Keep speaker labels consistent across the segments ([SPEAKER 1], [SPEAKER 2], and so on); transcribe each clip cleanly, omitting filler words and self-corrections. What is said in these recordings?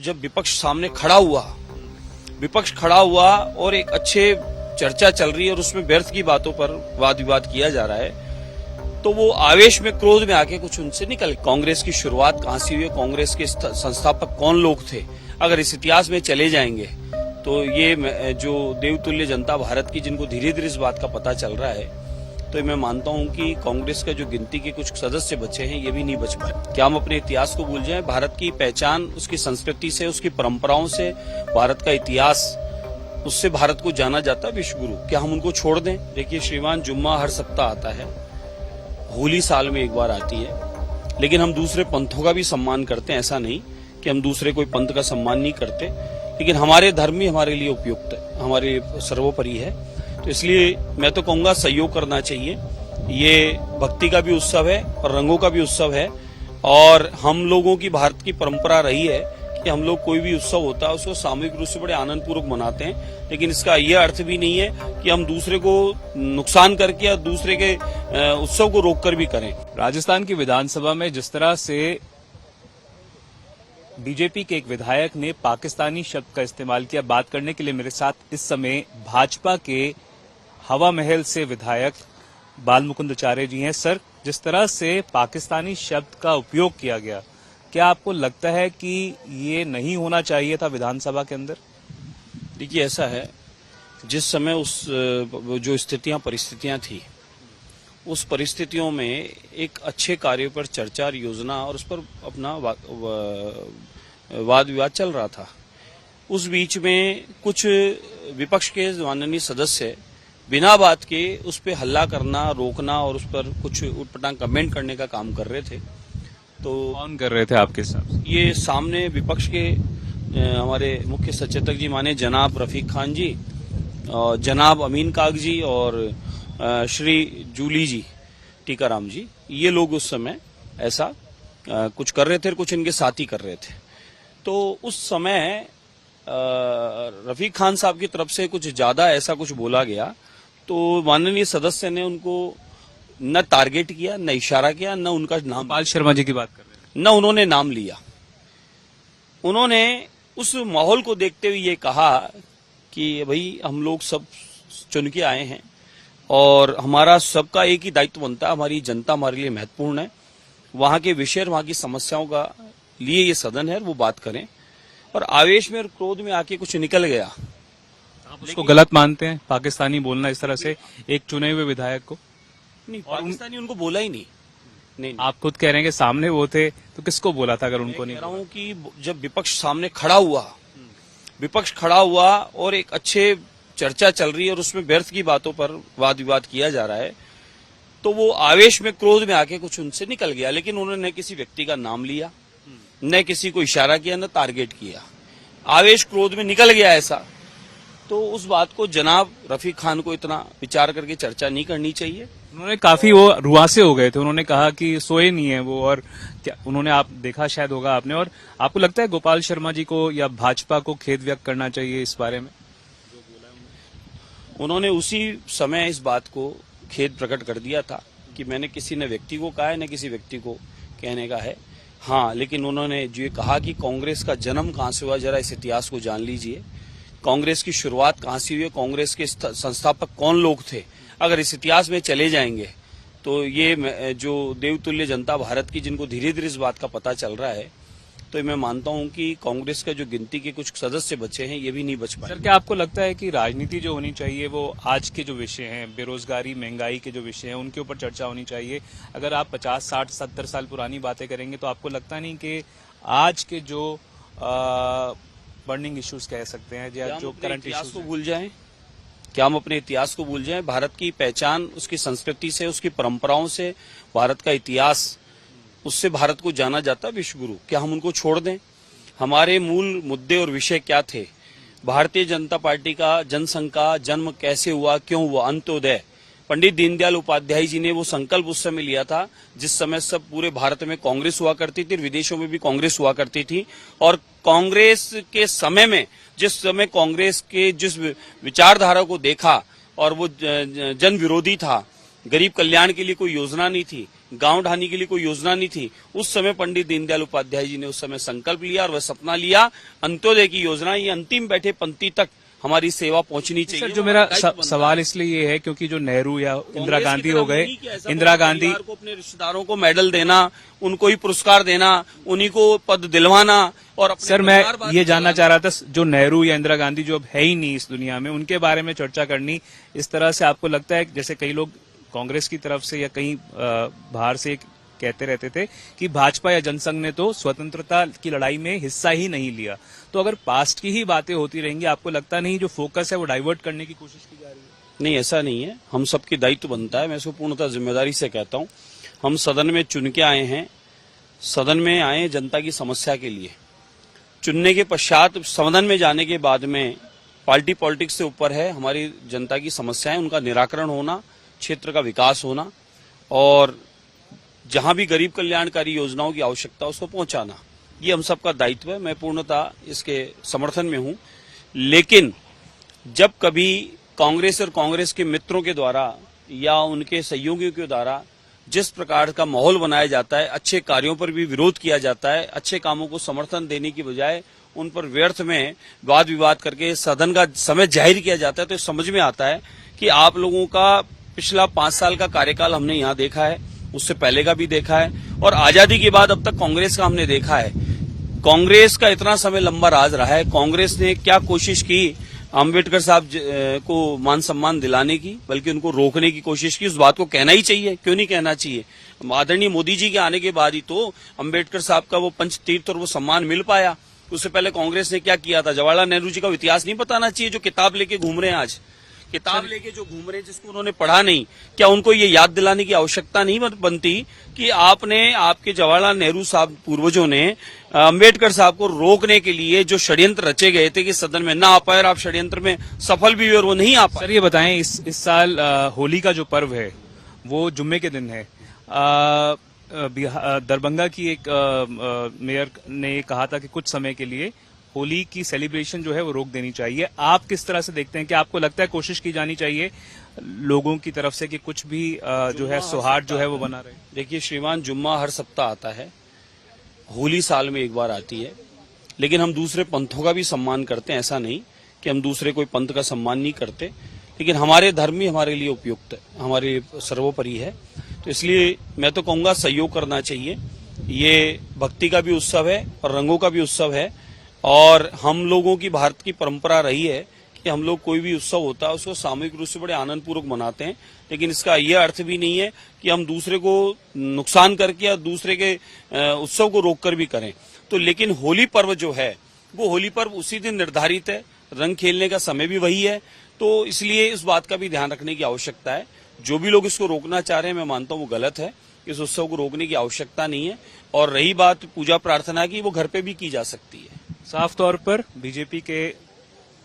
[SPEAKER 1] जब विपक्ष सामने विपक्ष खड़ा हुआ और एक अच्छे चर्चा चल रही है और उसमें व्यर्थ की बातों पर वाद विवाद किया जा रहा है, तो वो आवेश में क्रोध में आके कुछ उनसे निकल। कांग्रेस की शुरुआत कहां से हुई है, कांग्रेस के संस्थापक कौन लोग थे, अगर इस इतिहास में चले जाएंगे तो ये जो देवतुल्य जनता भारत की, जिनको धीरे धीरे इस बात का पता चल रहा है, तो मैं मानता हूं कि कांग्रेस का जो गिनती के कुछ सदस्य बचे हैं ये भी नहीं बच पाए। क्या हम अपने इतिहास को भूल जाएं? भारत की पहचान उसकी संस्कृति से, उसकी परंपराओं से, भारत का इतिहास, उससे भारत को जाना जाता है विश्व गुरु। क्या हम उनको छोड़ दें? देखिए श्रीमान, जुम्मा हर सप्ताह आता है, होली साल में एक बार आती है, लेकिन हम दूसरे पंथों का भी सम्मान करते हैं। ऐसा नहीं कि हम दूसरे कोई पंथ का सम्मान नहीं करते, लेकिन हमारे धर्म ही हमारे लिए उपयुक्त है, हमारे लिए सर्वोपरि है। तो इसलिए मैं तो कहूंगा सहयोग करना चाहिए। ये भक्ति का भी उत्सव है और रंगों का भी उत्सव है, और हम लोगों की, भारत की परंपरा रही है कि हम लोग कोई भी उत्सव होता है उसको सामूहिक रूप से बड़े आनंद पूर्वक मनाते हैं। लेकिन इसका यह अर्थ भी नहीं है कि हम दूसरे को नुकसान करके या दूसरे के उत्सव को रोककर भी करें।
[SPEAKER 2] राजस्थान की विधानसभा में जिस तरह से बीजेपी के एक विधायक ने पाकिस्तानी शब्द का इस्तेमाल किया, बात करने के लिए मेरे साथ इस समय भाजपा के हवा महल से विधायक बालमुकुंद आचार्य जी हैं। सर, जिस तरह से पाकिस्तानी शब्द का उपयोग किया गया, क्या आपको लगता है कि ये नहीं होना चाहिए था विधानसभा के अंदर?
[SPEAKER 1] देखिए ऐसा है, जिस समय उस जो स्थितियां, परिस्थितियां थी, उस परिस्थितियों में एक अच्छे कार्य पर चर्चा और योजना और उस पर अपना वाद विवाद चल रहा था। उस बीच में कुछ विपक्ष के माननीय सदस्य बिना बात के उस पर हल्ला करना, रोकना और उस पर कुछ उटपटांग कमेंट करने का काम कर रहे थे। तो
[SPEAKER 2] कौन कर रहे थे आपके साथ?
[SPEAKER 1] ये सामने विपक्ष के हमारे मुख्य सचेतक जी माने जनाब रफीक खान जी, जनाब अमीन काग जी और श्री जूली जी, टीकाराम जी, ये लोग उस समय ऐसा कुछ कर रहे थे और कुछ इनके साथी कर रहे थे। तो उस समय रफीक खान साहब की तरफ से कुछ ज्यादा ऐसा कुछ बोला गया, तो माननीय सदस्य ने उनको न टारगेट किया, न इशारा किया, न उनका नाम,
[SPEAKER 2] गोपाल शर्मा जी की बात कर रहे हैं,
[SPEAKER 1] न उन्होंने नाम लिया। उन्होंने उस माहौल को देखते हुए ये कहा कि भाई हम लोग सब चुन के आए हैं और हमारा सबका एक ही दायित्व बनता है, हमारी जनता हमारे लिए महत्वपूर्ण है, वहां के विषय और वहां की समस्याओं का लिए ये सदन है, वो बात करें। और आवेश में और क्रोध में आके कुछ निकल गया।
[SPEAKER 2] आप उसको गलत मानते हैं, पाकिस्तानी बोलना इस तरह से एक चुने हुए विधायक को?
[SPEAKER 1] नहीं, पाकिस्तानी उनको बोला ही नहीं। नहीं,
[SPEAKER 2] आप खुद कह रहे हैं कि सामने वो थे, तो किसको बोला था अगर उनको नहीं?
[SPEAKER 1] कह रहा हूं कि जब विपक्ष सामने विपक्ष खड़ा हुआ और एक अच्छे चर्चा चल रही है और उसमें व्यर्थ की बातों पर वाद विवाद किया जा रहा है, तो वो आवेश में क्रोध में आके कुछ उनसे निकल गया। लेकिन उन्होंने न किसी व्यक्ति का नाम लिया, न किसी को इशारा किया, न टारगेट किया। आवेश क्रोध में निकल गया ऐसा। तो उस बात को जनाब रफीक खान को इतना विचार करके चर्चा नहीं करनी चाहिए।
[SPEAKER 2] उन्होंने काफी वो रुआसे हो गए थे, उन्होंने कहा कि सोए नहीं है वो, और क्या उन्होंने, आप देखा शायद होगा आपने, और आपको लगता है गोपाल शर्मा जी को या भाजपा को खेद व्यक्त करना चाहिए इस बारे में?
[SPEAKER 1] उन्होंने उसी समय इस बात को खेद प्रकट कर दिया था कि मैंने किसी न व्यक्ति को कहा है, न किसी व्यक्ति को कहने का है। हाँ, लेकिन उन्होंने जो ये कहा कि कांग्रेस का जन्म कहां से हुआ, जरा इस इतिहास को जान लीजिए। कांग्रेस की शुरुआत कहां से हुई है, कांग्रेस के संस्थापक कौन लोग थे, अगर इस इतिहास में चले जाएंगे तो ये जो देवतुल्य जनता भारत की, जिनको धीरे धीरे इस बात का पता चल रहा है, तो मैं मानता हूं कि कांग्रेस का जो गिनती के कुछ सदस्य बचे हैं ये भी नहीं बच पाए।
[SPEAKER 2] सर, क्या आपको लगता है कि राजनीति जो होनी चाहिए वो आज के जो विषय हैं, बेरोजगारी, महंगाई के जो विषय हैं, उनके ऊपर चर्चा होनी चाहिए? अगर आप 50, 60, 70 साल पुरानी बातें करेंगे तो आपको लगता नहीं कि आज के जो बर्निंग इश्यूज कह सकते हैं या जो करंट इश्यूज को
[SPEAKER 1] भूल जाएं? क्या हम अपने इतिहास को भूल जाएं? भारत की पहचान उसकी संस्कृति से, उसकी परंपराओं से, भारत का इतिहास, उससे भारत को जाना जाता है विश्व गुरु। क्या हम उनको छोड़ दें? हमारे मूल मुद्दे और विषय क्या थे? भारतीय जनता पार्टी का जनसंघ का जन्म कैसे हुआ, क्यों हुआ? अंत्योदय, पंडित दीनदयाल उपाध्याय जी ने वो संकल्प उस समय लिया था जिस समय सब पूरे भारत में कांग्रेस हुआ करती थी, विदेशों में भी कांग्रेस हुआ करती थी, और कांग्रेस के समय में, जिस समय कांग्रेस के जिस विचारधारा को देखा और वो जन विरोधी था, गरीब कल्याण के लिए कोई योजना नहीं थी, गांव ढाने के लिए कोई योजना नहीं थी। उस समय पंडित दीनदयाल उपाध्याय जी ने उस समय संकल्प लिया और वह सपना लिया अंत्योदय की योजना, ये अंतिम बैठे पंक्ति तक हमारी सेवा पहुंचनी चाहिए।
[SPEAKER 2] सर, जो मेरा सवाल इसलिए ये है क्योंकि जो नेहरू या इंदिरा गांधी हो गए, इंदिरा गांधी
[SPEAKER 1] को अपने रिश्तेदारों को मेडल देना, उनको ही पुरस्कार देना, उन्हीं को पद दिलवाना और
[SPEAKER 2] सर मैं ये जानना चाह रहा था, जो नेहरू या इंदिरा गांधी जो अब है ही नहीं इस दुनिया में, उनके बारे में चर्चा करनी इस तरह से आपको लगता है, जैसे कई लोग कांग्रेस की तरफ से या कहीं बाहर से कहते रहते थे कि भाजपा या जनसंघ ने तो स्वतंत्रता की लड़ाई में हिस्सा ही नहीं लिया, तो अगर पास्ट की ही बातें होती रहेंगी, आपको लगता नहीं जो फोकस है वो डाइवर्ट करने की कोशिश की जा रही है?
[SPEAKER 1] नहीं, ऐसा नहीं है। हम सबकी दायित्व बनता है, मैं इसको पूर्णतः जिम्मेदारी से कहता हूं। हम सदन में चुन के आए हैं, सदन में आए जनता की समस्या के लिए। चुनने के पश्चात सदन में जाने के बाद में पार्टी पॉलिटिक्स से ऊपर है हमारी जनता की समस्याएं, उनका निराकरण होना, क्षेत्र का विकास होना और जहां भी गरीब कल्याणकारी योजनाओं की आवश्यकता उसको पहुंचाना, ये हम सबका दायित्व है। मैं पूर्णतः इसके समर्थन में हूं। लेकिन जब कभी कांग्रेस और कांग्रेस के मित्रों के द्वारा या उनके सहयोगियों के द्वारा जिस प्रकार का माहौल बनाया जाता है, अच्छे कार्यों पर भी विरोध किया जाता है, अच्छे कामों को समर्थन देने की बजाय उन पर व्यर्थ में वाद विवाद करके सदन का समय जाहिर किया जाता है, तो समझ में आता है कि आप लोगों का पिछला 5 साल का कार्यकाल हमने यहाँ देखा है, उससे पहले का भी देखा है और आजादी के बाद अब तक कांग्रेस का हमने देखा है। कांग्रेस का इतना समय लंबा राज रहा है, कांग्रेस ने क्या कोशिश की अम्बेडकर साहब को मान सम्मान दिलाने की, बल्कि उनको रोकने की कोशिश की। उस बात को कहना ही चाहिए, क्यों नहीं कहना चाहिए। आदरणीय मोदी जी के आने के बाद ही तो अम्बेडकर साहब का वो पंच तीर्थ और वो सम्मान मिल पाया। उससे पहले कांग्रेस ने क्या किया था? जवाहरलाल नेहरू जी का इतिहास नहीं बताना चाहिए, जो किताब लेके घूम रहे हैं आज, किताब लेके जो घूम रहे हैं जिसको उन्होंने पढ़ा नहीं, क्या उनको ये याद दिलाने की आवश्यकता नहीं बनती कि आपने, आपके जवाहरलाल नेहरू साहब पूर्वजों ने अम्बेडकर साहब को रोकने के लिए जो षड्यंत्र रचे गए थे कि सदन में ना आ पाए और आप षड्यंत्र में सफल भी हुए और वो नहीं आ पाए।
[SPEAKER 2] सर ये बताएं, इस साल होली का जो पर्व है वो जुम्मे के दिन है। दरभंगा की एक मेयर ने कहा था कि कुछ समय के लिए होली की सेलिब्रेशन जो है वो रोक देनी चाहिए। आप किस तरह से देखते हैं? कि आपको लगता है कोशिश की जानी चाहिए लोगों की तरफ से कि कुछ भी जो है सौहार्द जो है वो बना रहे?
[SPEAKER 1] देखिए श्रीमान, जुम्मा हर सप्ताह आता है, होली साल में एक बार आती है, लेकिन हम दूसरे पंथों का भी सम्मान करते हैं। ऐसा नहीं कि हम दूसरे कोई पंथ का सम्मान नहीं करते, लेकिन हमारे धर्म ही हमारे लिए उपयुक्त है, हमारे लिए सर्वोपरि है। तो इसलिए मैं तो कहूंगा सहयोग करना चाहिए। ये भक्ति का भी उत्सव है और रंगों का भी उत्सव है और हम लोगों की भारत की परंपरा रही है कि हम लोग कोई भी उत्सव होता है उसको सामूहिक रूप से बड़े आनंद पूर्वक मनाते हैं। लेकिन इसका यह अर्थ भी नहीं है कि हम दूसरे को नुकसान करके या दूसरे के उत्सव को रोककर भी करें। तो लेकिन होली पर्व जो है वो होली पर्व उसी दिन निर्धारित है, रंग खेलने का समय भी वही है, तो इसलिए इस बात का भी ध्यान रखने की आवश्यकता है। जो भी लोग इसको रोकना चाह रहे हैं, मैं मानता हूं वो गलत है। इस उत्सव को रोकने की आवश्यकता नहीं है। और रही बात पूजा प्रार्थना की, वो घर पे भी की जा सकती है।
[SPEAKER 2] साफ तौर पर बीजेपी के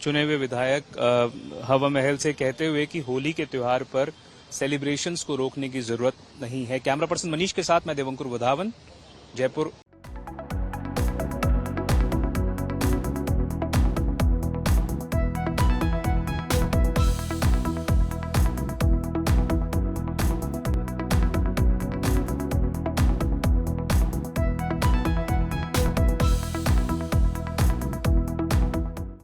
[SPEAKER 2] चुने हुए विधायक हवा महल से कहते हुए कि होली के त्योहार पर सेलिब्रेशंस को रोकने की जरूरत नहीं है। कैमरा पर्सन मनीष के साथ मैं देवंकुर वधावन, जयपुर।